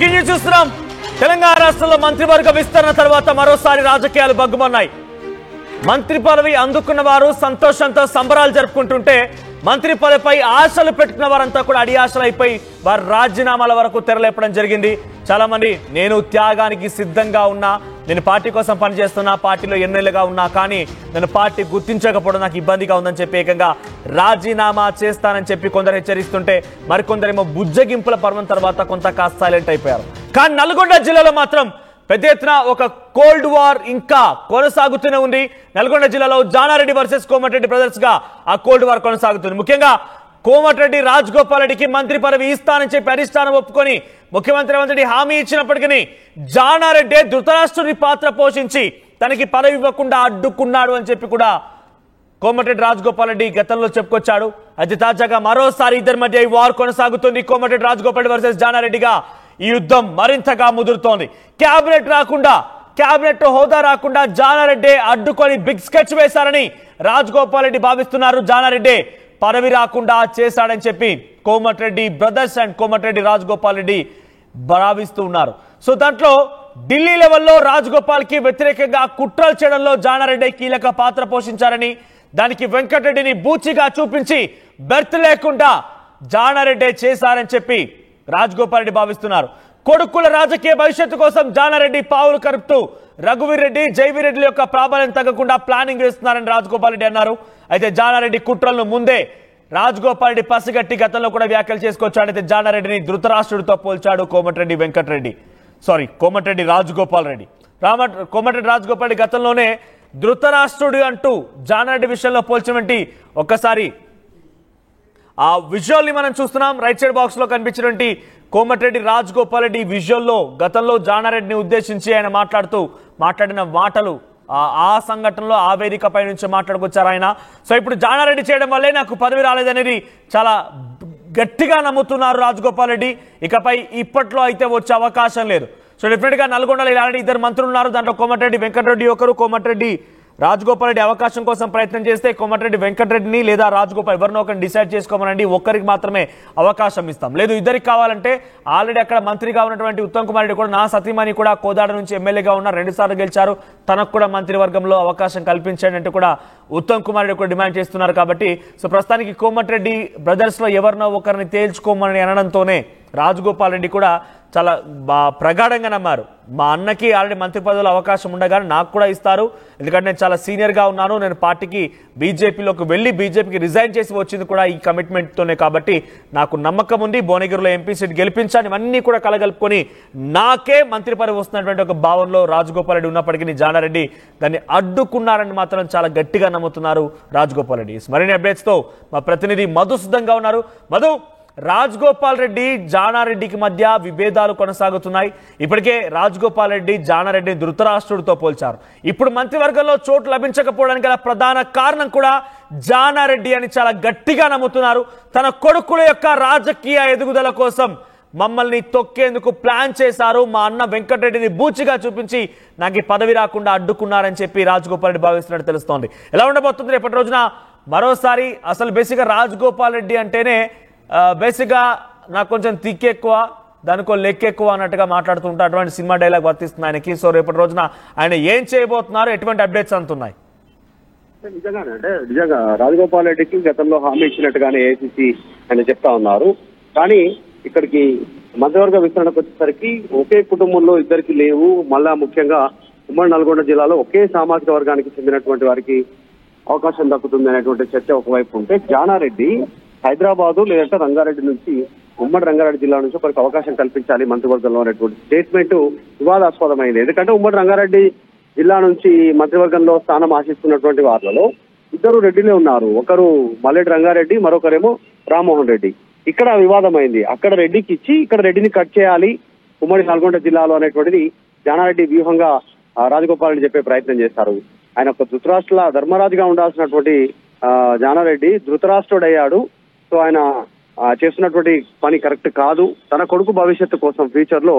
Breaking news చూస్తున్నాం. తెలంగాణ రాష్ట్రంలో మంత్రివర్గ విస్తరణ తర్వాత మరోసారి రాజకీయాలు బగ్గుమన్నాయి. మంత్రి పదవి అందుకున్న వారు సంతోషంతో సంబరాలు జరుపుకుంటుంటే మంత్రి పదవిపై ఆశలు పెట్టుకున్న వారంతా కూడా అడియాశలైపోయి వారి రాజీనామాల వరకు తెరలేపడం జరిగింది. చాలా మంది నేను త్యాగానికి సిద్ధంగా ఉన్నా, నేను పార్టీ కోసం పనిచేస్తున్నా, పార్టీలో ఎన్నెలుగా ఉన్నా, కానీ నేను పార్టీ గుర్తించకపోవడం నాకు ఇబ్బందిగా ఉందని చెప్పి ఏకంగా రాజీనామా చేస్తానని చెప్పి కొందరు హెచ్చరిస్తుంటే మరికొందరేమో బుజ్జగింపుల పర్వం తర్వాత కొంత కాస్త సైలెంట్ అయిపోయారు. కానీ నల్గొండ జిల్లాలో మాత్రం పెద్ద ఎత్తున ఒక కోల్డ్ వార్ ఇంకా కొనసాగుతూనే ఉంది. నల్గొండ జిల్లాలో జానారెడ్డి వర్సెస్ కోమటిరెడ్డి బ్రదర్స్ గా ఆ కోల్డ్ వార్ కొనసాగుతుంది. ముఖ్యంగా కోమటిరెడ్డి రాజగోపాల్ రెడ్డికి మంత్రి పదవి ఇస్తానని చెప్పి అధిష్టానం ఒప్పుకొని ముఖ్యమంత్రి రేవంత్ రెడ్డి హామీ ఇచ్చినప్పటికీ జానారెడ్డి ధృతరాష్ట్రుడి పాత్ర పోషించి తనకి పదవి ఇవ్వకుండా అడ్డుకున్నాడు అని చెప్పి కూడా కోమటిరెడ్డి రాజగోపాల్ రెడ్డి గతంలో చెప్పుకొచ్చాడు. అయితే తాజాగా మరోసారి ఇద్దరి మధ్య ఈ వార్ కొనసాగుతుంది. కోమటిరెడ్డి రాజగోపాల్ రెడ్డి వర్సెస్ జానారెడ్డిగా ఈ యుద్ధం మరింతగా ముదురుతోంది. క్యాబినెట్ హోదా రాకుండా జానారెడ్డి అడ్డుకొని బిగ్ స్కెచ్ వేశారని రాజగోపాల్ రెడ్డి భావిస్తున్నారు. జానారెడ్డి పదవి రాకుండా చేశాడని చెప్పి కోమటిరెడ్డి బ్రదర్స్ అండ్ కోమటిరెడ్డి రాజగోపాల్ రెడ్డి భావిస్తూ ఉన్నారు. సో దాంట్లో ఢిల్లీ లెవెల్లో రాజగోపాల్ కి వ్యతిరేకంగా కుట్రలు చేయడంలో జానారెడ్డి కీలక పాత్ర పోషించారని, దానికి వెంకటరెడ్డిని బూచిగా చూపించి బెర్త్ లేకుండా జానారెడ్డి చేశారని చెప్పి రాజగోపాల్ రెడ్డి భావిస్తున్నారు. కొడుకుల రాజకీయ భవిష్యత్తు కోసం జానారెడ్డి పావులు కరుపుతూ రఘువీర్ రెడ్డి, జైవీర్ రెడ్డి యొక్క ప్రాబల్యం తగ్గకుండా ప్లానింగ్ వేస్తున్నారని రాజగోపాల్ రెడ్డి అన్నారు. అయితే జానారెడ్డి కుట్రలను ముందే రాజగోపాల్ రెడ్డి పసిగట్టి గతంలో కూడా వ్యాఖ్యలు చేసుకొచ్చాడు. అయితే జానారెడ్డిని ధృతరాష్ట్రుడితో పోల్చాడు కోమటిరెడ్డి రాజగోపాల్ రెడ్డి. కోమటిరెడ్డి రాజగోపాల్ రెడ్డి గతంలోనే ధృతరాష్ట్రుడు అంటూ జానారెడ్డి విషయంలో పోల్చినటువంటి ఒక్కసారి ఆ విజువల్ ని మనం చూస్తున్నాం. రైట్ సైడ్ బాక్స్ లో కనిపించినటువంటి కోమటిరెడ్డి రాజగోపాల్ రెడ్డి విజువల్లో గతంలో జానారెడ్డిని ఉద్దేశించి ఆయన మాట్లాడిన మాటలు, ఆ సంఘటనలో ఆ వేదికపై నుంచి మాట్లాడుకొచ్చారు ఆయన. సో ఇప్పుడు జానారెడ్డి చేయడం వల్లే నాకు పదవి రాలేదనేది చాలా గట్టిగా నమ్ముతున్నారు రాజగోపాల్ రెడ్డి. ఇకపై ఇప్పట్లో అయితే వచ్చే అవకాశం లేదు. సో డెఫినెట్ గా నల్గొండలో ఆల్రెడీ ఇద్దరు మంత్రులు ఉన్నారు. దాంట్లో కోమటిరెడ్డి వెంకటరెడ్డి ఒకరు. కోమటిరెడ్డి రాజగోపాల్ రెడ్డి అవకాశం కోసం ప్రయత్నం చేస్తే కోమటిరెడ్డి వెంకటరెడ్డిని లేదా రాజగోపాల్ ఎవరినో ఒకరిని డిసైడ్ చేసుకోమనండి, ఒక్కరికి మాత్రమే అవకాశం ఇస్తాం, లేదు ఇద్దరికి కావాలంటే ఆల్రెడీ అక్కడ మంత్రిగా ఉన్నటువంటి ఉత్తమ్ కుమార్ రెడ్డి కూడా, నా సతీమణి కూడా కోదాడ నుంచి ఎమ్మెల్యేగా ఉన్న 2 సార్లు గెలిచారు, తనకు కూడా మంత్రివర్గంలో అవకాశం కల్పించండి అంటూ కూడా ఉత్తమ్ కుమార్ రెడ్డి కూడా డిమాండ్ చేస్తున్నారు. కాబట్టి సో ప్రస్తుతానికి కోమటిరెడ్డి బ్రదర్స్ లో ఎవరినో ఒకరిని తేల్చుకోమని అనడంతోనే రాజగోపాల్ రెడ్డి కూడా చాలా ప్రగాఢంగా నమ్మారు. మా అన్నకి ఆల్రెడీ మంత్రి పదవులు అవకాశం ఉండగానే నాకు కూడా ఇస్తారు, ఎందుకంటే నేను చాలా సీనియర్గా ఉన్నాను, నేను పార్టీకి బీజేపీలోకి వెళ్ళి బీజేపీకి రిజైన్ చేసి వచ్చింది కూడా ఈ కమిట్మెంట్తోనే, కాబట్టి నాకు నమ్మకం ఉంది, భువనగిరిలో ఎంపీ సీట్ గెలిపించాను, ఇవన్నీ కూడా కలగలుపుకొని నాకే మంత్రి పదవి వస్తున్నటువంటి ఒక భావనలో రాజగోపాల్ రెడ్డి ఉన్నప్పటికీ జానారెడ్డి దాన్ని అడ్డుకున్నారని మాత్రం చాలా గట్టిగా నమ్ముతున్నారు రాజగోపాల్ రెడ్డి. మరిన్ని అప్డేట్స్తో మా ప్రతినిధి మధు సిద్ధంగా ఉన్నారు. మధు, రాజగోపాల్ రెడ్డి జానారెడ్డికి మధ్య విభేదాలు కొనసాగుతున్నాయి. ఇప్పటికే రాజగోపాల్ రెడ్డి జానారెడ్డిని ధృతరాష్ట్రుడితో పోల్చారు. ఇప్పుడు మంత్రివర్గంలో చోటు లభించకపోవడానికి గల ప్రధాన కారణం కూడా జానారెడ్డి అని చాలా గట్టిగా నమ్ముతున్నారు. తన కొడుకుల యొక్క రాజకీయ ఎదుగుదల కోసం మమ్మల్ని తొక్కేందుకు ప్లాన్ చేశారు, మా అన్న వెంకటరెడ్డిని బూచిగా చూపించి నాకు ఈ పదవి రాకుండా అడ్డుకున్నారని చెప్పి రాజగోపాల్ రెడ్డి భావిస్తున్నట్టు తెలుస్తోంది. ఎలా ఉండబోతుంది రేపటి రోజున? మరోసారి అసలు బేసిక్గా రాజగోపాల్ రెడ్డి అంటేనే బేసిక్గా నాకు కొంచెం తిక్కు ఎక్కువ, దానికో లెక్క ఎక్కువ అన్నట్టుగా మాట్లాడుతుంటే అటువంటి సినిమా డైలాగ్ వర్తిస్తుంది ఆయనకి. సో రేపటి రోజున ఆయన ఏం చేయబోతున్నారు, ఎటువంటి అప్డేట్స్ అందుతున్నాయి? నిజంగా రాజగోపాల్ రెడ్డికి గతంలో హామీ ఇచ్చినట్టుగానే ఏఐసీసీ ఆయన చెప్తా ఉన్నారు. కానీ ఇక్కడికి మంత్రివర్గ విస్తరణకు వచ్చేసరికి ఒకే కుటుంబంలో ఇద్దరికి లేవు. మళ్ళా ముఖ్యంగా ఉమ్మడి నల్గొండ జిల్లాలో ఒకే సామాజిక వర్గానికి చెందినటువంటి వారికి అవకాశం దక్కుతుంది అనేటువంటి చర్చ ఒకవైపు ఉంటే, జానారెడ్డి హైదరాబాదు లేదంటే రంగారెడ్డి నుంచి, ఉమ్మడి రంగారెడ్డి జిల్లా నుంచి ఒకరికి అవకాశం కల్పించాలి మంత్రివర్గంలో అనేటువంటి స్టేట్మెంట్ వివాదాస్పదమైంది. ఎందుకంటే ఉమ్మడి రంగారెడ్డి జిల్లా నుంచి మంత్రివర్గంలో స్థానం ఆశిస్తున్నటువంటి వారిలో ఇద్దరు రెడ్డిలే ఉన్నారు. ఒకరు మల్లెడ్డి రంగారెడ్డి, మరొకరేమో రామ్మోహన్ రెడ్డి. ఇక్కడ వివాదమైంది. అక్కడ రెడ్డికి ఇచ్చి ఇక్కడ రెడ్డిని కట్ చేయాలి ఉమ్మడి నల్గొండ జిల్లాలో అనేటువంటిది జానారెడ్డి వ్యూహంగా రాజగోపాల్ రెడ్డి చెప్పే ప్రయత్నం చేస్తారు. ఆయన ఒక ధృతరాష్ట్ర ధర్మరాజుగా ఉండాల్సినటువంటి జానారెడ్డి ధృతరాష్ట్రుడు అయ్యాడు. సో ఆయన చేస్తున్నటువంటి పని కరెక్ట్ కాదు, తన కొడుకు భవిష్యత్తు కోసం ఫ్యూచర్ లో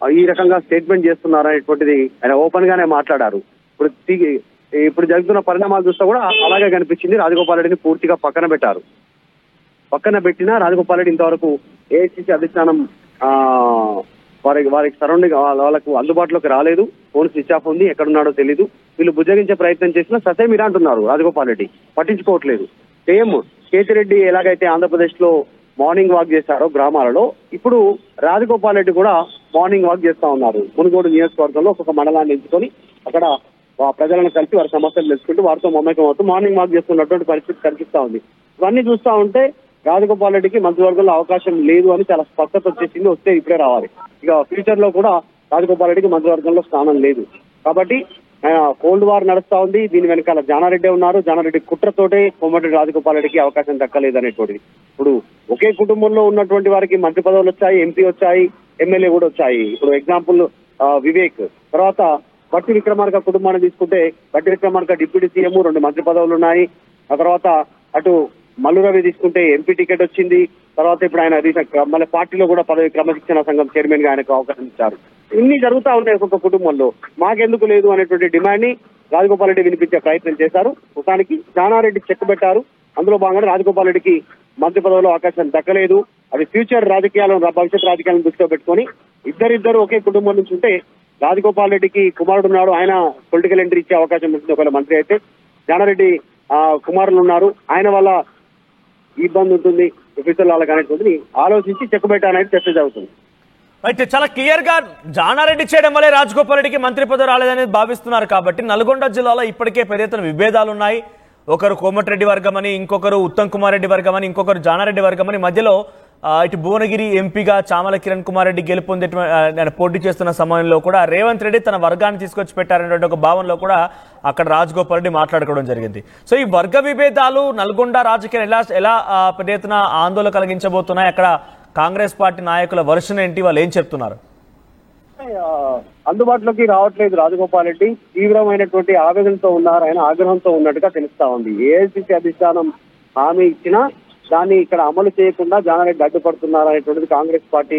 ఈ రకంగా స్టేట్మెంట్ చేస్తున్నారనేటువంటిది ఆయన ఓపెన్ గానే మాట్లాడారు. ఇప్పుడు జరుగుతున్న పరిణామాలు చూస్తే కూడా అలాగే కనిపించింది. రాజగోపాల్ రెడ్డిని పూర్తిగా పక్కన పెట్టినా రాజగోపాల్ రెడ్డి ఇంతవరకు ఏఐసీసీ అధిష్టానం వారికి సరౌండింగ్ వాళ్ళకు అందుబాటులోకి రాలేదు. ఫోన్ స్విచ్ ఆఫ్ ఉంది, ఎక్కడున్నాడో తెలీదు. వీళ్ళు బుజ్జగించే ప్రయత్నం చేసినా ససేమిరా అంటున్నారు రాజగోపాల్ రెడ్డి, పట్టించుకోవట్లేదు. సేమ్ కేతిరెడ్డి ఎలాగైతే ఆంధ్రప్రదేశ్ లో మార్నింగ్ వాక్ చేశారో గ్రామాలలో, ఇప్పుడు రాజగోపాల్ రెడ్డి కూడా మార్నింగ్ వాక్ చేస్తా ఉన్నారు. మునుగోడు నియోజకవర్గంలో ఒక్కొక్క మండలాన్ని ఎంచుకొని అక్కడ ప్రజలను కలిసి వారి సమస్యలు తెలుసుకుంటూ వారితో మమేకం అవుతూ మార్నింగ్ వాక్ చేస్తున్నటువంటి పరిస్థితి కనిపిస్తా ఉంది. ఇవన్నీ చూస్తా ఉంటే రాజగోపాల్ రెడ్డికి మంత్రివర్గంలో అవకాశం లేదు అని చాలా స్పష్టత వచ్చేసింది. వస్తే ఇప్పుడే రావాలి. ఇక ఫ్యూచర్ లో కూడా రాజగోపాల్ రెడ్డికి మంత్రివర్గంలో స్థానం లేదు. కాబట్టి కోల్డ్ వార్ నడుస్తా ఉంది. దీని వెనకాల జానారెడ్డి ఉన్నారు. జానారెడ్డి కుట్రతోటే కోమటిరెడ్డి రాజగోపాల్ రెడ్డికి అవకాశం దక్కలేదు అనేటువంటిది. ఇప్పుడు ఒకే కుటుంబంలో ఉన్నటువంటి వారికి మంత్రి పదవులు వచ్చాయి, ఎంపీ వచ్చాయి, ఎమ్మెల్యే కూడా వచ్చాయి. ఇప్పుడు ఎగ్జాంపుల్ వివేక్, తర్వాత బట్టి విక్రమార్క కుటుంబాన్ని తీసుకుంటే బట్టి విక్రమార్క డిప్యూటీ సీఎం, 2 మంత్రి పదవులు ఉన్నాయి. ఆ తర్వాత అటు మల్లు రవి తీసుకుంటే ఎంపీ టికెట్ వచ్చింది. తర్వాత ఇప్పుడు ఆయన మళ్ళీ పార్టీలో కూడా పదవి క్రమశిక్షణ సంఘం చైర్మన్ గా ఆయనకు అవకాశం ఇచ్చారు. ఇన్ని జరుగుతా ఉన్నాయి ఒక్కొక్క కుటుంబంలో. మాకెందుకు లేదు అనేటువంటి డిమాండ్ ని రాజగోపాల్ రెడ్డి వినిపించే ప్రయత్నం చేశారు. మొత్తానికి జానారెడ్డి చెక్ పెట్టారు. అందులో భాగంగా రాజగోపాల్ రెడ్డికి మంత్రి పదవిలో అవకాశం దక్కలేదు. అది ఫ్యూచర్ రాజకీయాలను, భవిష్యత్ రాజకీయాలను దృష్టిలో పెట్టుకొని ఇద్దరిద్దరు ఒకే కుటుంబం నుంచి ఉంటే రాజగోపాల్ రెడ్డికి కుమారుడు ఉన్నాడు, ఆయన పొలిటికల్ ఎంట్రీ ఇచ్చే అవకాశం ఉంటుంది ఒకవేళ మంత్రి అయితే. జానారెడ్డి కుమారులు ఉన్నారు, ఆయన వల్ల ఇబ్బంది ఉంటుంది ఫ్యూచర్ వాళ్ళకి అనేటువంటిది ఆలోచించి చెక్ పెట్టాలనేది చర్చ జరుగుతుంది. అయితే చాలా క్లియర్ గా జానారెడ్డి చేయడం వల్లే రాజగోపాల్ రెడ్డికి మంత్రి పదవి రాలేదనేది భావిస్తున్నారు. కాబట్టి నల్గొండ జిల్లాలో ఇప్పటికే పెద్ద ఎత్తున విభేదాలు ఉన్నాయి. ఒకరు కోమటిరెడ్డి వర్గం అని, ఇంకొకరు ఉత్తమ్ కుమార్ రెడ్డి వర్గం అని, ఇంకొకరు జానారెడ్డి వర్గం అని. మధ్యలో ఇటు భువనగిరి ఎంపీగా చామల కిరణ్ కుమార్ రెడ్డి గెలుపొందే పోటీ చేస్తున్న సమయంలో కూడా రేవంత్ రెడ్డి తన వర్గాన్ని తీసుకొచ్చి పెట్టారనేటువంటి ఒక భావనలో కూడా అక్కడ రాజగోపాల్ రెడ్డి మాట్లాడుకోవడం జరిగింది. సో ఈ వర్గ విభేదాలు నల్గొండ రాజకీయం ఎలా పెద్ద ఎత్తున ఆందోళన కలిగించబోతున్నాయి? అక్కడ కాంగ్రెస్ పార్టీ నాయకుల వర్షన్ ఏంటి, వాళ్ళు ఏం చెప్తున్నారు? అందుబాటులోకి రావట్లేదు రాజగోపాల్ రెడ్డి. తీవ్రమైనటువంటి ఆవేదనతో ఉన్నారు, ఆయన ఆగ్రహంతో ఉన్నట్టుగా తెలుస్తా ఉంది. ఏఐసిసి అధిష్టానం హామీ ఇచ్చినా దాన్ని ఇక్కడ అమలు చేయకుండా జానారెడ్డి అడ్డుపడుతున్నారు అనేటువంటిది కాంగ్రెస్ పార్టీ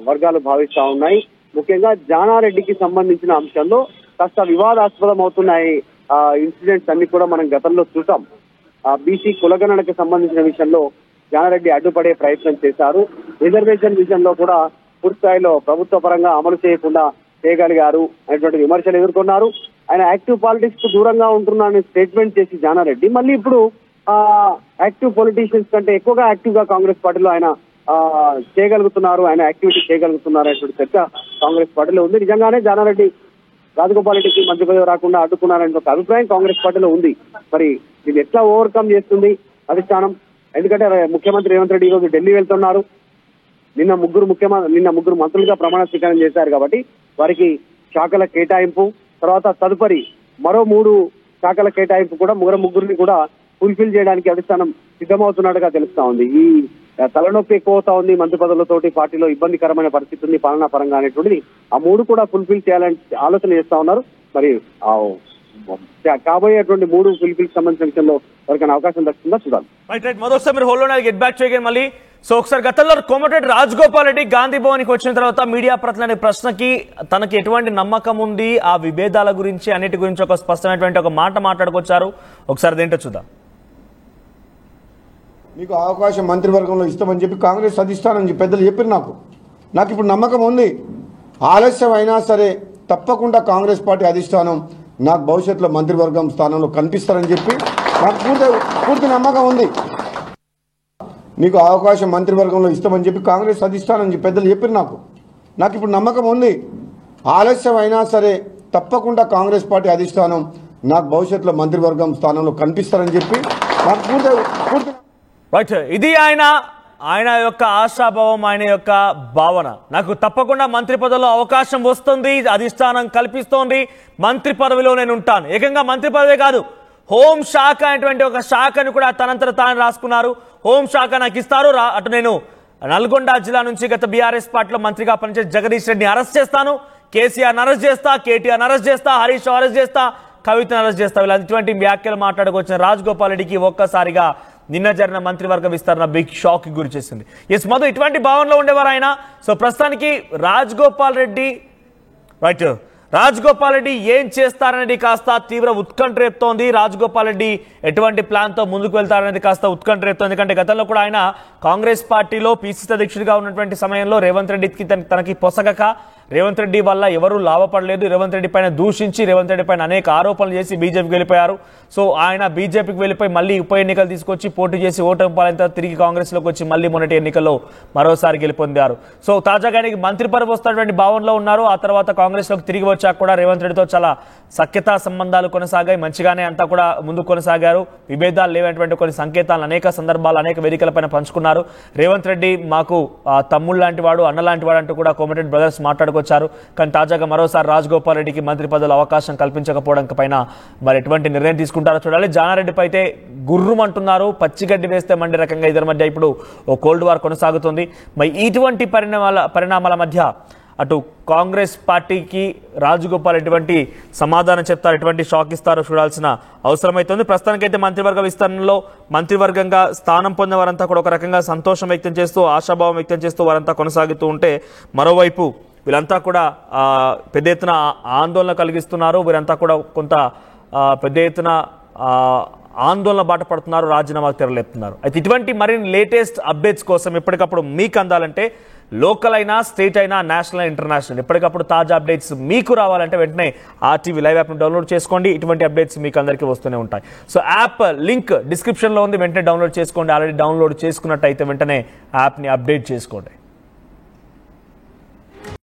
వర్గాలు భావిస్తా ఉన్నాయి. ముఖ్యంగా జానారెడ్డికి సంబంధించిన అంశంలో కాస్త వివాదాస్పదం అవుతున్నాయి ఇన్సిడెంట్స్ అన్ని కూడా మనం గతంలో చూసాం. బీసీ కులగణనకు సంబంధించిన విషయంలో జానారెడ్డి అడ్డుపడే ప్రయత్నం చేశారు. రిజర్వేషన్ విషయంలో కూడా పూర్తి స్థాయిలో ప్రభుత్వ పరంగా అమలు చేయకుండా చేయగలిగారు అనేటువంటి విమర్శలు ఎదుర్కొన్నారు. ఆయన యాక్టివ్ పాలిటిక్స్ కు దూరంగా ఉంటున్నారని స్టేట్మెంట్ చేసి జానారెడ్డి మళ్ళీ ఇప్పుడు యాక్టివ్ పొలిటీషియన్స్ కంటే ఎక్కువగా యాక్టివ్ గా కాంగ్రెస్ పార్టీలో ఆయన చేయగలుగుతున్నారు, ఆయన యాక్టివిటీ చేయగలుగుతున్నారు అనేటువంటి చర్చ కాంగ్రెస్ పార్టీలో ఉంది. నిజంగానే జానారెడ్డి రాజగోపాల్ రెడ్డికి మంత్రి పదవి రాకుండా అడ్డుకున్నారనే ఒక అభిప్రాయం కాంగ్రెస్ పార్టీలో ఉంది. మరి ఇది ఎట్లా ఓవర్కమ్ చేస్తుంది అధిష్టానం? ఎందుకంటే ముఖ్యమంత్రి రేవంత్ రెడ్డి ఈరోజు ఢిల్లీ వెళ్తున్నారు. నిన్న ముగ్గురు మంత్రులుగా ప్రమాణ స్వీకారం చేశారు. కాబట్టి వారికి శాఖల కేటాయింపు, తర్వాత తదుపరి మరో 3 శాఖల కేటాయింపు కూడా ముగ్గురిని కూడా ఫుల్ఫిల్ చేయడానికి అధిష్టానం సిద్ధమవుతున్నట్టుగా తెలుస్తా ఉంది. ఈ తలనొప్పి ఎక్కువ అవుతా ఉంది, మంత్రి పదవులతోటి పార్టీలో ఇబ్బందికరమైన పరిస్థితి ఉంది పాలనా పరంగా అనేటువంటిది. ఆ 3 కూడా ఫుల్ఫిల్ చేయాలని ఆలోచన చేస్తా ఉన్నారు. మరి కాబోయేటువంటి 3 ఫుల్ఫిల్ సంబంధించిన విషయంలో ఎవరికైనా అవకాశం దక్కుతుందా చూడాలి. మరోసారి మీరు హోల్డ్ గెట్ బ్యాక్ చేయగలి మళ్ళీ. సో ఒకసారి గతంలో కోమటిరెడ్డి రాజగోపాల్ రెడ్డి గాంధీ భవన్కి వచ్చిన తర్వాత మీడియా ప్రతినిధి ప్రశ్నకి తనకి ఎటువంటి నమ్మకం ఉంది, ఆ విభేదాల గురించి అన్నిటి గురించి ఒక స్పష్టమైనటువంటి ఒక మాట మాట్లాడుకొచ్చారు. ఒకసారి దేంటో చూద్దాం. మీకు అవకాశం మంత్రివర్గంలో ఇస్తామని చెప్పి కాంగ్రెస్ అధిష్టానం పెద్దలు చెప్పారు. నాకు ఇప్పుడు నమ్మకం ఉంది. ఆలస్యం అయినా సరే తప్పకుండా కాంగ్రెస్ పార్టీ అధిష్టానం నాకు భవిష్యత్తులో మంత్రివర్గం స్థానంలో కనిపిస్తారని చెప్పి నాకు పూర్తి నమ్మకం ఉంది. మీకు అవకాశం మంత్రివర్గంలో ఇస్తామని చెప్పి కాంగ్రెస్ అధిష్టానం పెద్దలు చెప్పారు. నాకు ఇప్పుడు నమ్మకం ఉంది. ఆలస్యం అయినా సరే తప్పకుండా కాంగ్రెస్ పార్టీ అధిష్టానం నాకు భవిష్యత్తులో మంత్రివర్గం స్థానంలో కనిపిస్తారని చెప్పి నాకు పూర్తి రైట్. ఇది ఆయన యొక్క ఆశాభావం, ఆయన యొక్క భావన. నాకు తప్పకుండా మంత్రి పదవిలో అవకాశం వస్తుంది, అధిష్టానం కల్పిస్తోంది, మంత్రి పదవిలో నేను ఉంటాను. ఏకంగా మంత్రి పదవి కాదు, హోం శాఖ అనేటువంటి ఒక శాఖను కూడా తనంతట తాను రాసుకున్నారు. హోం శాఖ నాకు ఇస్తారు. అటు నేను నల్గొండ జిల్లా నుంచి గత బీఆర్ఎస్ పార్టీలో మంత్రిగా పనిచేసి జగదీష్ రెడ్డిని అరెస్ట్ చేస్తాను, కేసీఆర్ని అరెస్ట్ చేస్తా, కేటీఆర్ని అరెస్ట్ చేస్తా, హరీష్ రావు అరెస్ట్ చేస్తా, కవితను అరెస్ట్ చేస్తా. ఇలాంటి వ్యాఖ్యలు మాట్లాడుకొచ్చిన రాజగోపాల్ రెడ్డికి ఒక్కసారిగా నిన్న జరిగిన మంత్రివర్గ విస్తరణ బిగ్ షాక్ కి గురి చేసింది. ఎస్ మధు, ఇటువంటి భావనలో ఉండేవారు ఆయన. సో ప్రస్తుతానికి రాజగోపాల్ రెడ్డి రైట్ రాజగోపాల్ రెడ్డి ఏం చేస్తారనేది కాస్త తీవ్ర ఉత్కంఠ రేపుతోంది. రాజగోపాల్ రెడ్డి ఎటువంటి ప్లాన్ తో ముందుకు వెళ్తారనేది కాస్త ఉత్కంఠ రేపుతోంది. ఎందుకంటే గతంలో కూడా ఆయన కాంగ్రెస్ పార్టీలో పిసిసి అధ్యక్షుడిగా ఉన్నటువంటి సమయంలో రేవంత్ రెడ్డికి తనకి పొసగక రేవంత్ రెడ్డి వల్ల ఎవరూ లాభపడలేదు, రేవంత్ రెడ్డి పైన దూషించి రేవంత్ రెడ్డి పైన అనేక ఆరోపణలు చేసి బీజేపీకి వెళ్ళిపోయారు. సో ఆయన బీజేపీకి వెళ్ళిపోయి మళ్ళీ ఉప ఎన్నికలు తీసుకొచ్చి పోటీ చేసి ఓటమి పాలైన తర్వాత తిరిగి కాంగ్రెస్లోకి వచ్చి మళ్ళీ మొన్నటి ఎన్నికల్లో మరోసారి గెలుపొందారు. సో తాజాగా ఆయనకి మంత్రి పదవి వస్తున్నటువంటి భావనలో ఉన్నారు. ఆ తర్వాత కాంగ్రెస్లోకి తిరిగి వచ్చాక కూడా రేవంత్ రెడ్డితో చాలా సఖ్యతా సంబంధాలు కొనసాగాయి, మంచిగానే అంతా కూడా ముందు కొనసాగారు. విభేదాలు లేవటువంటి కొన్ని సంకేతాలను అనేక సందర్భాలు అనేక వేదికలపైన పంచుకున్నారు. రేవంత్ రెడ్డి మాకు తమ్ముడు లాంటి వాడు, అన్న లాంటి వాడు అంటూ కూడా కోమటిరెడ్డి బ్రదర్స్ మాట్లాడుకొచ్చారు. కానీ తాజాగా మరోసారి రాజగోపాల్ రెడ్డికి మంత్రి పదవుల అవకాశం కల్పించకపోవడం పైన మరి ఎటువంటి నిర్ణయం తీసుకుంటారో చూడాలి. జానారెడ్డిపై అయితే గుర్రుమంటున్నారు, పచ్చిగడ్డి వేస్తే మండే రకంగా ఇద్దరి మధ్య ఇప్పుడు ఓ కోల్డ్ వార్ కొనసాగుతుంది. మరి ఇటువంటి పరిణామాల మధ్య అటు కాంగ్రెస్ పార్టీకి రాజగోపాల్ ఎటువంటి సమాధానం చెప్తారు, ఎటువంటి షాక్ ఇస్తారో చూడాల్సిన అవసరమైతుంది. ప్రస్తుతానికైతే మంత్రివర్గ విస్తరణలో మంత్రివర్గంగా స్థానం పొందిన వారంతా కూడా ఒక రకంగా సంతోషం వ్యక్తం చేస్తూ ఆశాభావం వ్యక్తం చేస్తూ వారంతా కొనసాగుతూ ఉంటే, మరోవైపు వీళ్ళంతా కూడా పెద్ద ఎత్తున ఆందోళన కలిగిస్తున్నారు. వీరంతా కూడా కొంత పెద్ద ఎత్తున ఆందోళన బాట పడుతున్నారు, రాజీనామాకు తెరలేపుతున్నారు. అయితే ఇటువంటి మరిన్ని లేటెస్ట్ అప్డేట్స్ కోసం ఎప్పటికప్పుడు మీకు అందాలంటే లోకల్ అయినా, స్టేట్ అయినా, నేషనల్, ఇంటర్నేషనల్ ఎప్పటికప్పుడు తాజా అప్డేట్స్ మీకు రావాలంటే వెంటనే RTV లైవ్ యాప్ను డౌన్లోడ్ చేసుకోండి. ఇటువంటి అప్డేట్స్ మీకు అందరికీ వస్తూనే ఉంటాయి. సో యాప్ లింక్ డిస్క్రిప్షన్లో ఉంది, వెంటనే డౌన్లోడ్ చేసుకోండి. ఆల్రెడీ డౌన్లోడ్ చేసుకున్నట్టయితే వెంటనే యాప్ని అప్డేట్ చేసుకోండి.